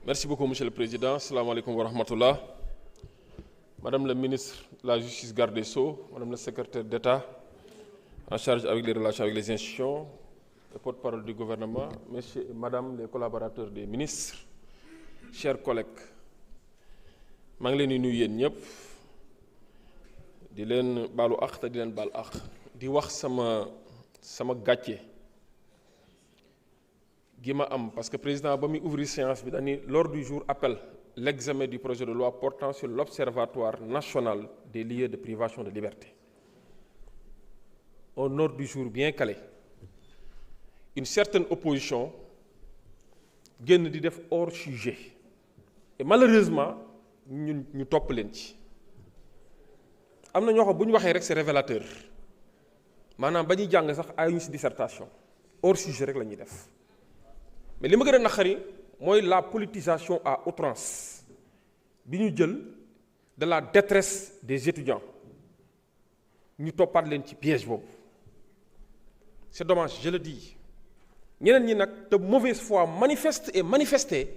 Merci beaucoup, Monsieur le Président. Salam alaikum wa rahmatullah. Madame la ministre de la Justice garde des Sceaux, Madame la secrétaire d'État en charge avec les relations avec les institutions, le porte-parole du gouvernement, Messieurs et Madame les collaborateurs des ministres, chers collègues, maa ngi leen di nuyu yéen ñëpp di leen baalu àq te di leen baal àq di wax sama gàcce gi ma am parce que président ba muy ouvrir séance bi dañuy l'ordre du jour appelle l'examen du projet de loi portant sur l'observatoire national des lieux de privation de liberté. Un ordre du jour bien calé. Une certaine opposition génn di def hors sujet et malheureusement ñu topp leen ci am na ñoo xam bu ñu waxee rek c'est révélateur maanaam ba ñuy jàng sax ayuñu ci dissertation hors sujet rek la ñuy def. Mais li ma gën a naqari mooy la politisation à outrance bi ñu jël de la détresse des étudiants ñu toppaat leen ci piège boobu c'est dommage je le dis ñeneen ñi nag de mauvaise foi manifeste et manifester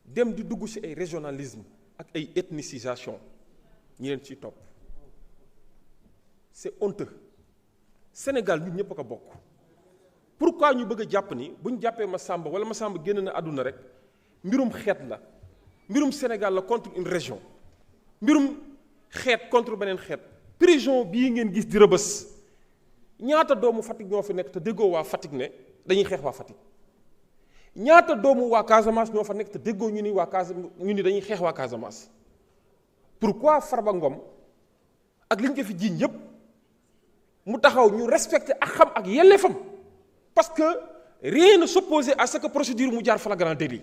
dem di dugg ci ay régionalisme ak ay ethnicisation ñi leen ciy topp c'est honteux Sénégal ñun ñëpp a ko bokk. Pourquoi ñu bëgg a jàpp ni bu ñu jàppee Massamba wala Massamba génn na àdduna rek mbirum xeet la mbirum Sénégal la contre une région mbirum xeet contre beneen xeet. Prison bii ngeen gis di Rebeuss ñaata doomu Fatick ñoo fi nekk te déggoo waa Fatick ne dañuy xeex waa Fatick ñaata doomu waa Casamance ñoo fa nekk te déggoo ñu ni waa Casamance ñu ni dañuy xeex waa Casamance. Pourquoi Farba Ngom ak li ñu ko fi jiiñ yépp mu taxaw ñu respecté ak xam ak yelleefam. Parce que rien ne s'opposait à ce que procédure mu jaar flagrant délit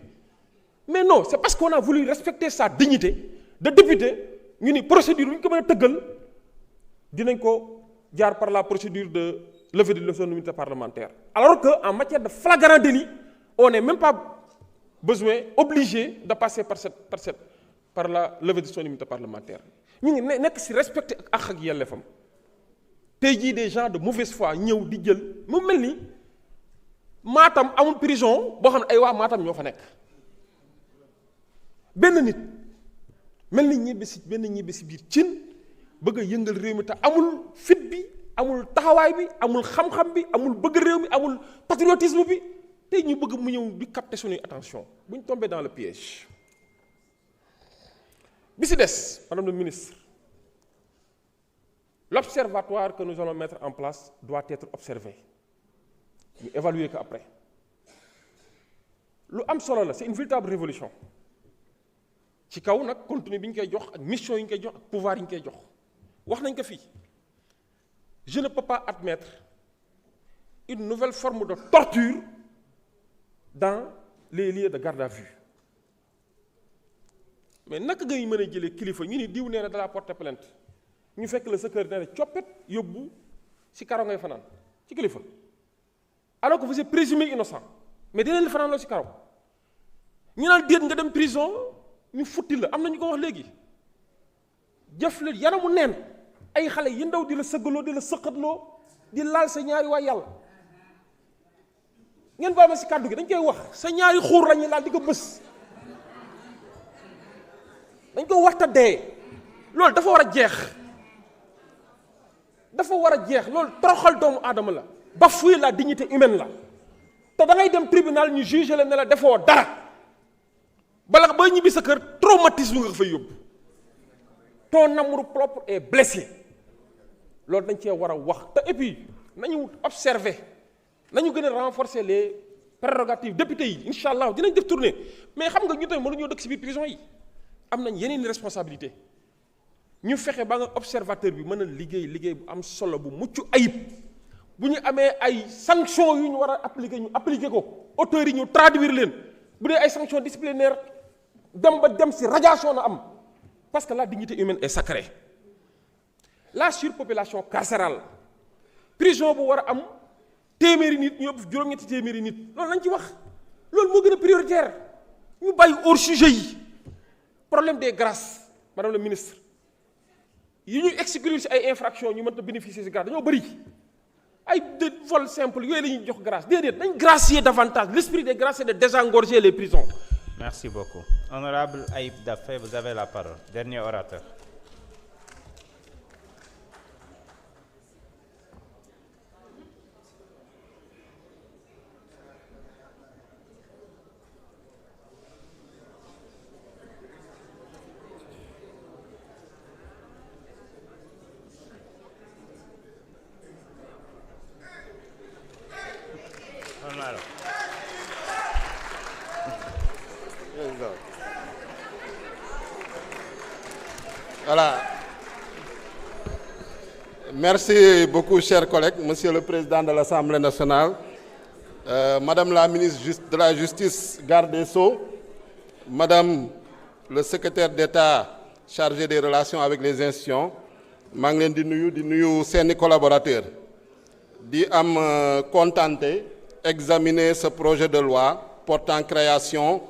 mais non c'est parce qu'on a voulu respecter sa dignité de député ñu ni procédure bu ñu ko mën a tëggal dinañ ko jaar par la procédure de levée de son immunité parlementaire alors que en matière de flagrant délit on n'est même pas obligé de passer par la levée de son immunité parlementaire ñu ngi nekk ci respecter ak yelleefam tey jii des gens de mauvaise foi ñëw di jël mu mel ni Matam amul prison boo xam ne ay waa Matam ñoo fa nekk benn nit mel ni ñibbi si biir cin bëgg a yëngal réew mi te amul fit bi amul taxawaay bi amul xam-xam bi amul bëgg réew mi amul patriotisme bi tey ñu bëgg mu ñëw di capter suñuy attention bu ñu tombé dans le piège. bi si des madame le ministre l'observatoire que nous allons mettre en place doit être observé. ñu évaluer ko après lu am solo la c'est une véritable révolution ci kaw nag contenu bi ñu koy jox ak mission yi ñu koy jox ak pouvoir yi ñu koy jox wax nañ ko fii je ne peux pas admettre une nouvelle forme de torture dans les lieux de garde à vue mais naka ngay mën a jëlee kilifa ñu ni diw nee na dalaa porter plainte ñu fekk la sa kër nee na coppet yóbbu ci karo ngay fanaan ci kilifa alors que vous êtes présumé innocent mais dinañ la fanaan loo ci karaw ñu naan déet nga dem prison ñu futti la am na ñu ko wax léegi jëf la yaramu neen ay xale yi ndaw di la sëggaloo di la sëqatloo di laal sa ñaari waay yàlla ngeen baal ma ci kàddu gi dañ koy wax sa ñaari xuur la ñuy laal di ko bës dañ ko waxta dee loolu dafa war a jeex loolu toroxal doomu aadama la bafouer la dignité humaine la te da ngay dem tribunal ñu juger la ne la defoo dara bala ba ñibbi sa kër traumatisme nga fay yóbbu ton amour propre est blessé loolu dañ cee war a wax te et puis nañu observer nañu gën a renforcer les prérogatives députés yi incha allah dinañ def tournée mais xam nga ñu tamit mënuñoo dëkk ci biir prison yi am nañ yeneen responsabilité ñu fexe ba nga observateur bi mën a liggéey bu am solo bu mucc ayib. bu ñu amee ay sanctions yu ñu war a appliquer ñu appliquer ko auteurs yi ñu traduire leen bu dee ay sanctions disciplinaires dem ci radiation na am parce que la dignité humaine est sacrée. La surpopulation carcérale prison bu war a am téeméeri nit ñu yóbbu juróom-ñetti téeméeri nit loolu lañ ci wax loolu moo gën a prioritaire ñu bàyyi hors sujet yi problème des grâces madame le ministre yi ñuy exclure ci ay infractions ñu mënta bénéficier ci grâce dañoo bëri. ay de vol simple yooyu la ñuy jox grâce déedéet dañ gracier davantage l'esprit des grâces c'est de désengorger les prisons Merci beaucoup. Honorable Aïb Daffé, vous avez la parole. Dernier orateur. Voilà. Merci beaucoup, chers collègues, Monsieur le Président de l'Assemblée nationale, Madame la ministre de la Justice, garde des Sceaux, Madame le secrétaire d'État chargé des relations avec les institutions, maa ngi leen di nuyu seeni collaborateurs di am contenté examiner ce projet de loi portant création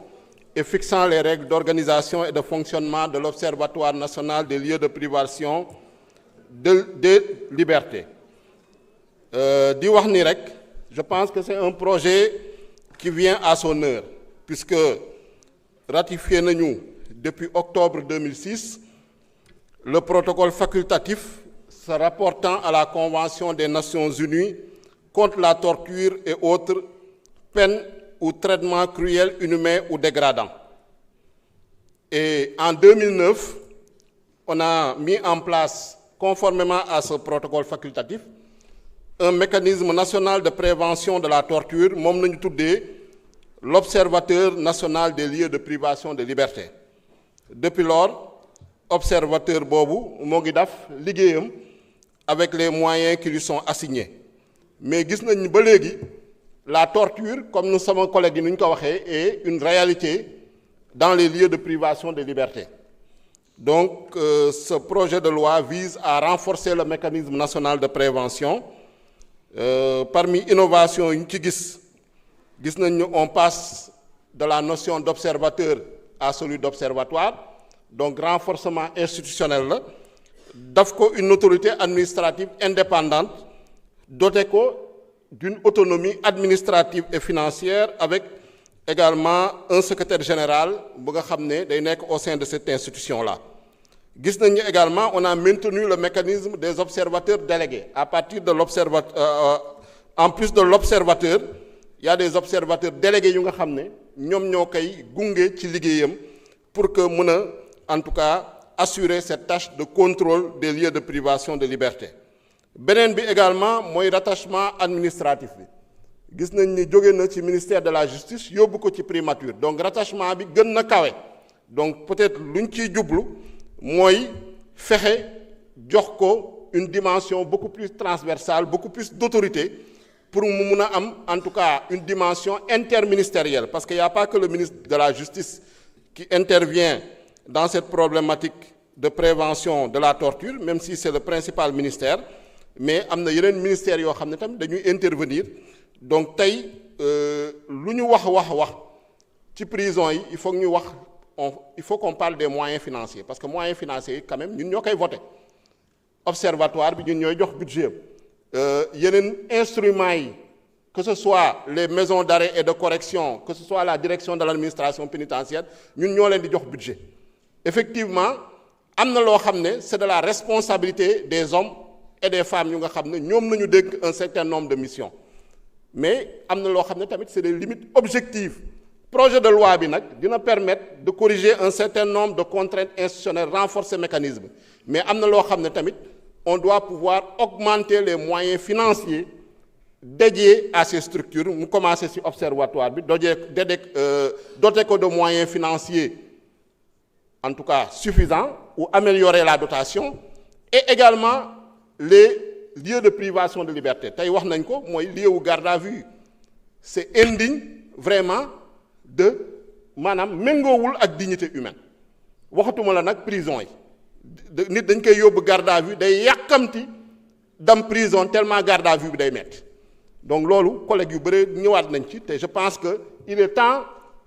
et fixant les règles d'organisation et de fonctionnement de l'Observatoire national des lieux de privation de liberté. Di wax ni rek, je pense que c'est un projet qui vient à son heure, puisque ratifié nañu depuis octobre 2006 le protocole facultatif se rapportant à la Convention des Nations Unies contre la torture et autres peines ou traitements cruels, inhumains ou dégradants. Et en 2009, on a mis en place, conformément à ce protocole facultatif, un mécanisme national de prévention de la torture, moom nañu tuddee l'Observateur national des lieux de privation de liberté. Depuis lors, observateur boobu moo ngi def liggéeyam avec les moyens qui lui sont assignés. Mais gis nañ ba léegi la torture, comme nous sama collègues yi nu ñu ko waxee, est une réalité dans les lieux de privation de liberté. Donc, ce projet de loi vise à renforcer le mécanisme national de prévention. Parmi innovations yi ñu ci gis nañ ni on passe de la notion d'observateur à celui d'observatoire. Donc, renforcement institutionnel la daf ko une autorité administrative indépendante dotée d'une autonomie administrative et financière avec également un secrétaire général bu nga xam ne day nekk au sein de cette institution-là. Gis nañu également on a maintenu le mécanisme des observateurs délégués. À partir de l'observateur, en plus de l'observateur, il y a des observateurs délégués yu nga xam ne ñoom ñoo koy gunge ci liggéeyam pour que mën a en tout cas assurer cette tâche de contrôle des lieux de privation de liberté. Beneen bi également mooy rattachement administratif bi gis nañ ni jóge na ci ministère de la justice yóbbu ko ci primature, donc rattachement bi gën na kawe. Donc peut-être luñ ciy jublu mooy fexe jox ko une dimension beaucoup plus transversale, beaucoup plus d'autorité pour mu mun a am en tout cas une dimension interministérielle, parce qu'il n'y a pas que le ministre de la Justice qui intervient dans cette problématique de prévention de la torture, même si c'est le principal ministère, mais am na yeneen ministères yoo xam ne tamit dañuy intervenir. Donc tey lu ñu wax ci prison yi il faut qu'on parle des moyens financiers, parce que moyens financiers yi quand même ñun ñoo koy voté. Observatoire bi ñun ñooy jox budget yeneen instruments yi, que ce soit les maisons d'arrêt et de correction, que ce soit la direction de l'administration pénitentiaire, ñun ñoo leen di jox budget. Effectivement am na loo xam ne c'est de la responsabilité des hommes et des femmes yu nga xam ne ñoom nañu dégg un certain nombre de missions, mais am na loo xam ne tamit c'est des limites objectives. Projet de loi bi nag dina permettre de corriger un certain nombre de contraintes institutionnelles, renforcer mécanisme, mais am na loo xam ne tamit on doit pouvoir augmenter les moyens financiers dédiés à ces structures. Mu commencer ci observatoire bi doter ko de moyens financiers en tout cas suffisants, ou améliorer la dotation, et également les lieux de privation de liberté. Tey wax nañ ko mooy lieu wu garde à vue, c'est indigne vraiment de maanaam méngoowul ak dignité humaine. Waxatuma la nag prison yi nit dañ koy yóbbu garde à vue day yàkkamti dem prison tellement garde à vue bi day metti. Donc loolu collègues yu bëri ñëwaat nañ ci, te je pense que il est temps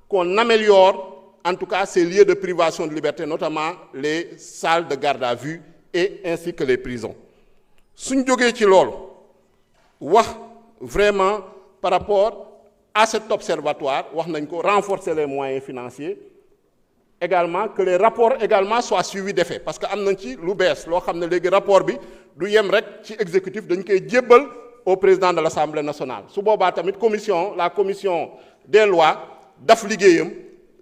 qu'on améliore en tout cas ces lieux de privation de liberté, notamment les salles de garde à vue et ainsi que les prisons. Suñ jógee ci loolu wax vraiment par rapport à cet observatoire wax nañ ko renforcer les moyens financiers également que les rapports également soient suivis d'effet parce que am nañ ci lu bees loo xam ne léegi rapport bi du yem rek ci exécutif dañ koy jébbal au président de l'Assemblée nationale su boobaa tamit la commission des lois daf liggéeyam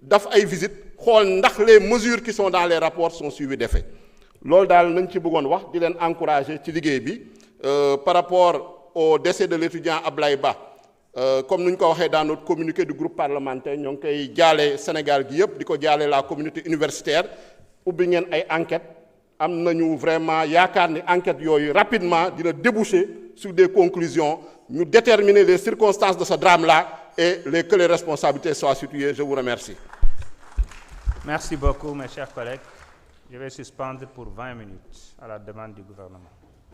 daf ay visites xool ndax les mesures qui sont dans les rapports sont suivies d'effet loolu daal nañ ci bëggoon wax di leen encourager ci liggéey bi par rapport au décès de l'étudiant Ablaye Ba comme ni ñu ko waxee dans notre communiqué du groupe parlementaire ñoo ngi koy jaale Sénégal gi yëpp di ko jaale la communauté universitaire ubbi ngeen ay enquêtes am nañu vraiment yaakaar ni enquêtes yooyu rapidement dina déboucher sur des conclusions ñu déterminer les circonstances de ce drame-là et que les responsabilités soient situées. Je vous remercie. Merci beaucoup, mes chers collègues. Je vais suspendre pour 20 minutes à la demande du gouvernement.